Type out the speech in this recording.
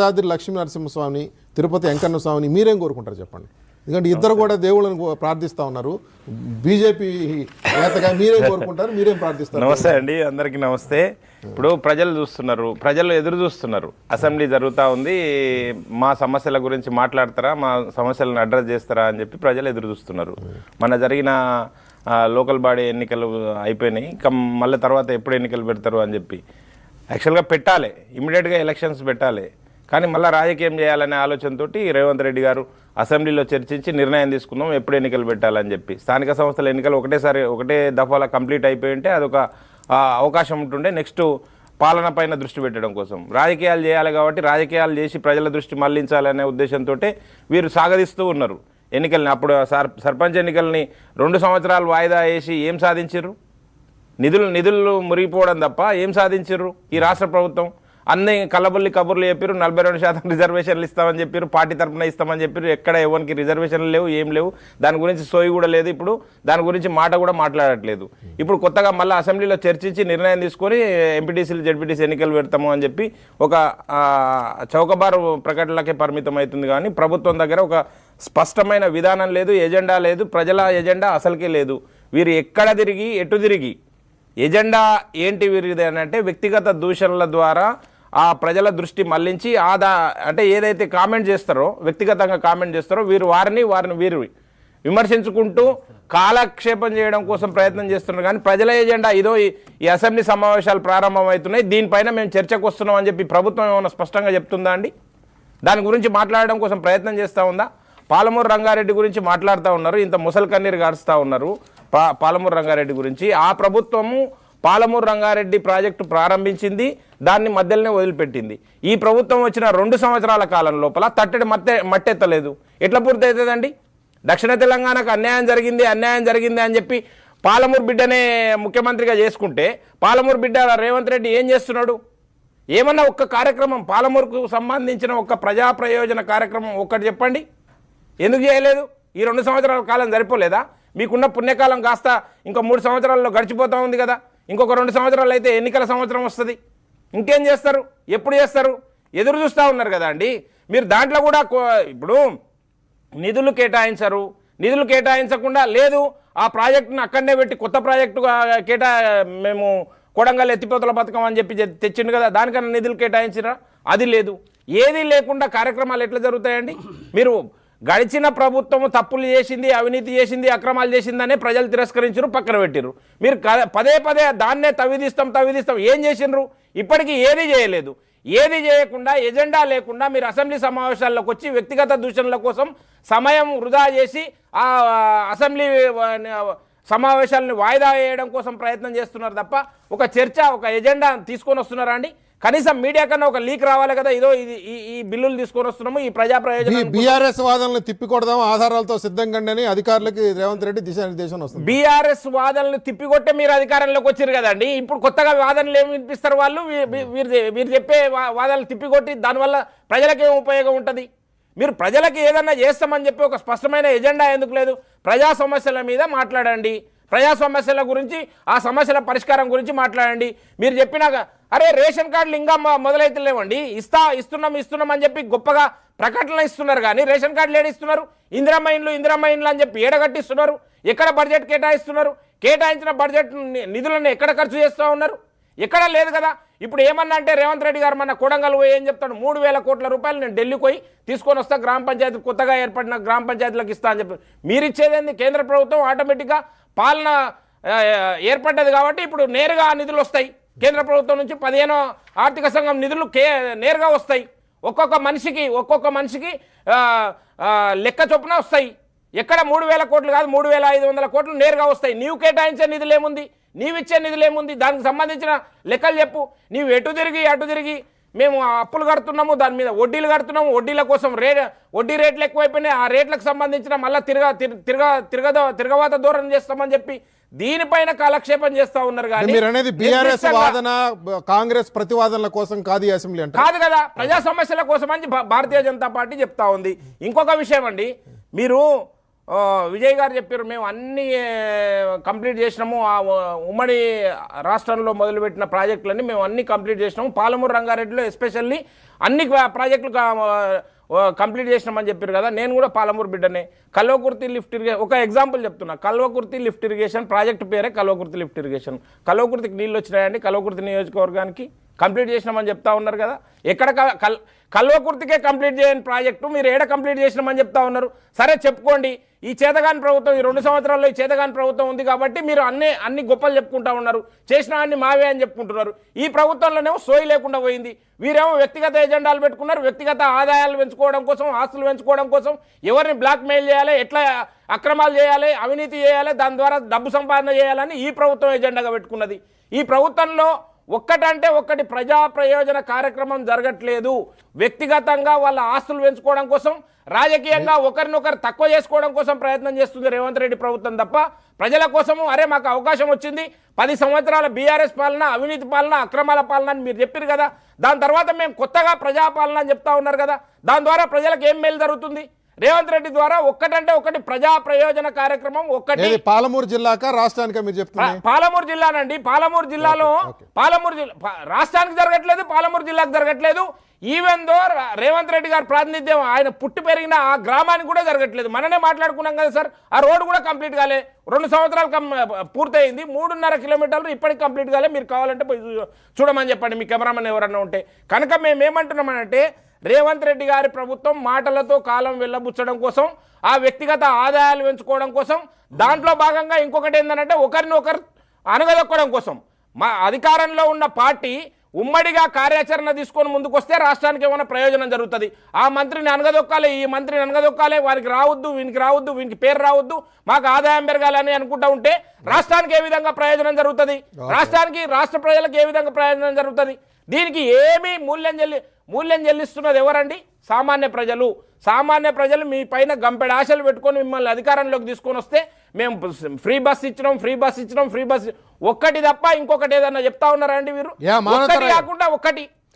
యాదాద్రి లక్ష్మీ నరసింహస్వామిని, తిరుపతి వెంకన్న స్వామిని మీరేం కోరుకుంటారు చెప్పండి? ఎందుకంటే ఇద్దరు కూడా దేవుళ్ళని ప్రార్థిస్తూ ఉన్నారు. బీజేపీ నేతగా మీరేం కోరుకుంటారు, మీరేం ప్రార్థిస్తారు? నమస్తే అండి, అందరికీ నమస్తే. ఇప్పుడు ప్రజలు చూస్తున్నారు, ప్రజలు ఎదురు చూస్తున్నారు. అసెంబ్లీ జరుగుతూ ఉంది, మా సమస్యల గురించి మాట్లాడతారా, మా సమస్యలను అడ్రస్ చేస్తారా అని చెప్పి ప్రజలు ఎదురు చూస్తున్నారు. మన జరిగిన లోకల్ బాడీ ఎన్నికలు అయిపోయినాయి, ఇంకా మళ్ళీ తర్వాత ఎప్పుడు ఎన్నికలు పెడతారు అని చెప్పి యాక్చువల్గా పెట్టాలి, ఇమీడియట్గా ఎలక్షన్స్ పెట్టాలి. కానీ మళ్ళీ రాజకీయం చేయాలనే ఆలోచనతో రేవంత్ రెడ్డి గారు అసెంబ్లీలో చర్చించి నిర్ణయం తీసుకున్నాం ఎప్పుడు ఎన్నికలు పెట్టాలని చెప్పి. స్థానిక సంస్థల ఎన్నికలు ఒకటే దఫాలో కంప్లీట్ అయిపోయి ఉంటే అదొక అవకాశం ఉంటుండే నెక్స్ట్ పాలన పైన దృష్టి పెట్టడం కోసం. రాజకీయాలు చేయాలి కాబట్టి రాజకీయాలు చేసి ప్రజల దృష్టి మళ్లించాలనే ఉద్దేశంతో వీరు సాగదీస్తూ ఉన్నారు ఎన్నికల్ని. అప్పుడు సర్పంచ్ ఎన్నికల్ని 2 సంవత్సరాలు వాయిదా వేసి ఏం సాధించారు? నిధులు మురిగిపోవడం తప్ప ఏం సాధించారు ఈ రాష్ట్ర ప్రభుత్వం? అన్ని కళ్ళబుల్లి కబుర్లు చెప్పారు, 42% రిజర్వేషన్లు ఇస్తామని చెప్పారు, పార్టీ తరఫున ఇస్తామని చెప్పారు. ఎక్కడ ఎవరికి రిజర్వేషన్లు లేవు, ఏం లేవు. దాని గురించి సోయి కూడా లేదు. ఇప్పుడు దాని గురించి మాట కూడా మాట్లాడట్లేదు. ఇప్పుడు కొత్తగా మళ్ళీ అసెంబ్లీలో చర్చించి నిర్ణయం తీసుకొని ఎంపీటీసీలు జెడ్పీటీసీ ఎన్నికలు పెడతాము అని చెప్పి ఒక చౌకబారు ప్రకటనలకే పరిమితం అవుతుంది. కానీ ప్రభుత్వం దగ్గర ఒక స్పష్టమైన విధానం లేదు, ఎజెండా లేదు, ప్రజల ఎజెండా అసలుకే లేదు. వీరు ఎక్కడ తిరిగి ఎటు తిరిగి ఎజెండా ఏంటి వీరిది అని అంటే వ్యక్తిగత దూషణల ద్వారా ఆ ప్రజల దృష్టి మళ్లించి అంటే ఏదైతే కామెంట్ చేస్తారో, వ్యక్తిగతంగా కామెంట్ చేస్తారో వారిని వీరు విమర్శించుకుంటూ కాలక్షేపం చేయడం కోసం ప్రయత్నం చేస్తున్నారు. కానీ ప్రజల ఎజెండా ఇదో ఈ అసెంబ్లీ సమావేశాలు ప్రారంభమవుతున్నాయి, దీనిపైన మేము చర్చకు వస్తున్నాం అని చెప్పి ప్రభుత్వం ఏమైనా స్పష్టంగా చెప్తుందా అండి? దాని గురించి మాట్లాడడం కోసం ప్రయత్నం చేస్తూ ఉందా? పాలమూరు రంగారెడ్డి గురించి మాట్లాడుతూ ఉన్నారు, ఇంత ముసలి కన్నీరు గారుస్తూ ఉన్నారు పాలమూరు రంగారెడ్డి గురించి. ఆ ప్రభుత్వము పాలమూరు రంగారెడ్డి ప్రాజెక్టు ప్రారంభించింది, దాన్ని మధ్యలోనే వదిలిపెట్టింది. ఈ ప్రభుత్వం వచ్చిన 2 సంవత్సరాల కాలం లోపల తట్టడి మట్టెత్తలేదు. ఎట్లా పూర్తి అవుతుందండి? దక్షిణ తెలంగాణకు అన్యాయం జరిగింది అని చెప్పి పాలమూరు బిడ్డనే ముఖ్యమంత్రిగా చేసుకుంటే పాలమూరు బిడ్డ రేవంత్ రెడ్డి ఏం చేస్తున్నాడు? ఏమన్నా ఒక్క కార్యక్రమం పాలమూరుకు సంబంధించిన ఒక్క ప్రజా ప్రయోజన కార్యక్రమం ఒక్కటి చెప్పండి. ఎందుకు చేయలేదు? ఈ 2 సంవత్సరాల కాలం సరిపోలేదా? మీకున్న పుణ్యకాలం కాస్త ఇంకా 3 సంవత్సరాల్లో గడిచిపోతూ ఉంది కదా. ఇంకొక 2 సంవత్సరాలు అయితే ఎన్నికల సంవత్సరం వస్తుంది. ఇంకేం చేస్తారు? ఎప్పుడు చేస్తారు? ఎదురు చూస్తూ ఉన్నారు కదా అండి మీరు. దాంట్లో కూడా ఇప్పుడు నిధులు కేటాయించకుండా లేదు, ఆ ప్రాజెక్టును అక్కడనే పెట్టి కొత్త ప్రాజెక్టుగా మేము కొడంగల్ ఎత్తిపోతల పథకం అని చెప్పి తెచ్చిండు కదా, దానికన్నా నిధులు కేటాయించిరా? అది లేదు. ఏది లేకుండా కార్యక్రమాలు ఎట్లా జరుగుతాయండి? మీరు గడిచిన ప్రభుత్వము తప్పులు చేసింది, అవినీతి చేసింది, అక్రమాలు చేసిందనే ప్రజలు తిరస్కరించారు, పక్కన పెట్టిరు. మీరు పదే దాన్నే తవ్విదిస్తాం ఏం చేసిండ్రు? ఇప్పటికీ ఏది చేయలేదు. ఏది చేయకుండా ఎజెండా లేకుండా మీరు అసెంబ్లీ సమావేశాల్లోకి వచ్చి వ్యక్తిగత దూషణల కోసం సమయం వృధా చేసి ఆ అసెంబ్లీ సమావేశాలను వాయిదా వేయడం కోసం ప్రయత్నం చేస్తున్నారు తప్ప ఒక చర్చ, ఒక ఎజెండా తీసుకొని వస్తున్నారా అండి? కనీసం మీడియా కన్నా ఒక లీక్ రావాలి కదా, ఇదో ఈ బిల్లులు తీసుకొని వస్తున్నాము, ఈ ప్రజా ప్రయోజనం. బీఆర్ఎస్ వాదనలు తిప్పికొడదాం ఆధారాలతో సిద్ధంగా అని అధికారులకి రేవంత్ రెడ్డి దిశానిర్దేశం వస్తుంది. బీఆర్ఎస్ వాదనలు తిప్పికొట్టే మీరు అధికారంలోకి వచ్చారు కదండి. ఇప్పుడు కొత్తగా వాదనలు ఏమి వినిపిస్తారు వాళ్ళు? మీరు చెప్పే వాదనలు తిప్పికొట్టి దానివల్ల ప్రజలకేం ఉపయోగం ఉంటుంది? మీరు ప్రజలకు ఏదన్నా చేస్తామని చెప్పి ఒక స్పష్టమైన ఎజెండా ఎందుకు లేదు? ప్రజా సమస్యల మీద మాట్లాడండి, ప్రజా సమస్యల గురించి, ఆ సమస్యల పరిష్కారం గురించి మాట్లాడండి. మీరు చెప్పినాక అరే రేషన్ కార్డులు ఇంకా మొదలైతే లేవండి, ఇస్తున్నాం అని చెప్పి గొప్పగా ప్రకటనలు ఇస్తున్నారు. కానీ రేషన్ కార్డులు ఏడిస్తున్నారు? ఇందిరమ్మ ఇండ్లు అని చెప్పి ఏడగట్టిస్తున్నారు. ఎక్కడ బడ్జెట్ కేటాయిస్తున్నారు? కేటాయించిన బడ్జెట్ నిధులను ఎక్కడ ఖర్చు చేస్తూ ఉన్నారు? ఎక్కడా లేదు కదా. ఇప్పుడు ఏమన్నా అంటే రేవంత్ రెడ్డి గారు మన కొడంగల్ పోయి ఏం చెప్తాడు? 3,000 కోట్ల రూపాయలు నేను ఢిల్లీకి పోయి తీసుకొని వస్తా, గ్రామ పంచాయతీ కొత్తగా ఏర్పడిన గ్రామ పంచాయతీలకు ఇస్తా అని చెప్పి. మీరు ఇచ్చేదేంది? కేంద్ర ప్రభుత్వం ఆటోమేటిక్గా పాలన ఏర్పడ్డది కాబట్టి ఇప్పుడు నేరుగా నిధులు వస్తాయి. కేంద్ర ప్రభుత్వం నుంచి 15వ ఆర్థిక సంఘం నిధులు నేరుగా వస్తాయి. ఒక్కొక్క మనిషికి లెక్క చొప్పున వస్తాయి. ఎక్కడ 3,000 కోట్లు కాదు, 3,500 కోట్లు నేరుగా వస్తాయి. నీవు కేటాయించే నిధులు ఏముంది? నీవిచ్చే నిధులు ఏముంది? దానికి సంబంధించిన లెక్కలు చెప్పు. నీవు అటు తిరిగి మేము అప్పులు కడుతున్నాము, దాని మీద వడ్డీలు కడుతున్నాము, వడ్డీల కోసం వడ్డీ రేట్లు ఎక్కువైపోయినాయి, ఆ రేట్లకు సంబంధించిన మళ్ళీ తిరగవాత దూరం చేస్తామని చెప్పి దీనిపైన కాలక్షేపం చేస్తా ఉన్నారు. కానీ మీరు అనేది బీఆర్ఎస్ వాదన కాంగ్రెస్ ప్రతివాదనల కోసం కాదు, అసెంబ్లీ అంటే కాదు కదా, ప్రజా సమస్యల కోసం అని భారతీయ జనతా పార్టీ చెప్తా ఉంది. ఇంకొక విషయం అండి, మీరు విజయ్ గారు చెప్పారు మేము అన్ని కంప్లీట్ చేసినాము, ఆ ఉమ్మడి రాష్ట్రంలో మొదలుపెట్టిన ప్రాజెక్టులన్నీ మేము అన్ని కంప్లీట్ చేసినాము, పాలమూరు రంగారెడ్డిలో ఎస్పెషల్లీ అన్ని ప్రాజెక్టులు కంప్లీట్ చేసినామని చెప్పారు కదా. నేను కూడా పాలమూరు బిడ్డనే. కల్వకుర్తి లిఫ్ట్ ఇరిగేషన్ ఒక ఎగ్జాంపుల్ చెప్తున్నా. కల్వకుర్తి లిఫ్ట్ ఇరిగేషన్ ప్రాజెక్ట్ పేరే కల్వకుర్తి లిఫ్ట్ ఇరిగేషన్. కల్వకుర్తికి నీళ్ళు వచ్చినాయండి, కల్వకుర్తి నియోజకవర్గానికి కంప్లీట్ చేసినామని చెప్తా ఉన్నారు కదా. ఎక్కడ కల్వకుర్తికే కంప్లీట్ చేయని ప్రాజెక్టు మీరు ఏడ కంప్లీట్ చేసినామని చెప్తా ఉన్నారు. సరే చెప్పుకోండి, ఈ చేతగాని ప్రభుత్వం, ఈ 2 సంవత్సరాల్లో ఈ చేతగాని ప్రభుత్వం ఉంది కాబట్టి మీరు అన్ని గొప్పలు చెప్పుకుంటా ఉన్నారు, చేసిన అన్ని మావే అని చెప్పుకుంటున్నారు. ఈ ప్రభుత్వంలోనేమో సోయి లేకుండా పోయింది. వీరేమో వ్యక్తిగత ఎజెండాలు పెట్టుకున్నారు, వ్యక్తిగత ఆదాయాలు పెంచుకోవడం కోసం, ఆస్తులు పెంచుకోవడం కోసం, ఎవరిని బ్లాక్మెయిల్ చేయాలి, ఎట్లా అక్రమాలు చేయాలి, అవినీతి చేయాలి, దాని ద్వారా డబ్బు సంపాదన చేయాలని ఈ ప్రభుత్వం ఎజెండాగా పెట్టుకున్నది. ఈ ప్రభుత్వంలో ఒక్కటంటే ఒక్కటి ప్రజా ప్రయోజన కార్యక్రమం జరగట్లేదు. వ్యక్తిగతంగా వాళ్ళ ఆస్తులు పెంచుకోవడం కోసం, రాజకీయంగా ఒకరినొకరు తక్కువ చేసుకోవడం కోసం ప్రయత్నం చేస్తుంది రేవంత్ రెడ్డి ప్రభుత్వం తప్ప ప్రజల కోసము అరే మాకు అవకాశం వచ్చింది, 10 సంవత్సరాల బీఆర్ఎస్ పాలన, అవినీతి పాలన, అక్రమాల పాలన అని మీరు చెప్పారు కదా. దాని తర్వాత మేము కొత్తగా ప్రజాపాలన అని చెప్తా ఉన్నారు కదా. దాని ద్వారా ప్రజలకు ఏం మేలు జరుగుతుంది? రేవంత్ రెడ్డి ద్వారా ఒక్కటంటే ఒకటి ప్రజా ప్రయోజన కార్యక్రమం ఒక్కటి. పాలమూరు జిల్లాకా రాష్ట్రానికా మీరు చెప్తున్నారు? పాలమూరు జిల్లానండి. పాలమూరు జిల్లాలో పాలమూరు జిల్లా రాష్ట్రానికి జరగట్లేదు, పాలమూరు జిల్లాకు జరగట్లేదు. ఈవెన్ దో రేవంత్ రెడ్డి గారి ప్రాతినిధ్యం ఆయన పుట్టి పెరిగిన ఆ గ్రామానికి కూడా జరగట్లేదు. మననే మాట్లాడుకున్నాం కదా సార్, ఆ రోడ్డు కూడా కంప్లీట్ కాలే. 2 సంవత్సరాలు పూర్తయింది, 3.5 కిలోమీటర్లు ఇప్పటికి కంప్లీట్ కాలే. మీరు కావాలంటే పోయి చూడమని చెప్పండి మీ కెమెరామెన్ ఎవరన్నా ఉంటే. కనుక మేము ఏమంటున్నామనంటే రేవంత్ రెడ్డి గారి ప్రభుత్వం మాటలతో కాలం వెళ్ళబుచ్చడం కోసం, ఆ వ్యక్తిగత ఆదాయాలు పెంచుకోవడం కోసం, దాంట్లో భాగంగా ఇంకొకటి ఏంటంటే ఒకరినొకరు అనగదొక్కడం కోసం. మా అధికారంలో ఉన్న పార్టీ ఉమ్మడిగా కార్యాచరణ తీసుకొని ముందుకు వస్తే రాష్ట్రానికి ఏమైనా ప్రయోజనం జరుగుతుంది. ఆ మంత్రిని అనగదొక్కాలి, ఈ మంత్రిని అనగదొక్కాలి, వారికి రావద్దు, వీనికి రావద్దు, వీనికి పేరు రావద్దు, మాకు ఆదాయం పెరగాలని అనుకుంటా ఉంటే రాష్ట్రానికి ఏ విధంగా ప్రయోజనం జరుగుతుంది? రాష్ట్రానికి, రాష్ట్ర ప్రజలకు ఏ విధంగా ప్రయోజనం జరుగుతుంది? దీనికి ఏమీ మూల్యం చెల్లిస్తున్నది ఎవరండి? సామాన్య ప్రజలు. సామాన్య ప్రజలు మీ పైన గంపెడు ఆశలు పెట్టుకొని మిమ్మల్ని అధికారంలోకి తీసుకొని వస్తే మేము ఫ్రీ బస్ ఇచ్చినాం ఒక్కటి తప్ప ఇంకొకటి ఏదన్నా చెప్తా ఉన్నారా అండి మీరు? ఒక్కటి కాకుండా ఒక్కటి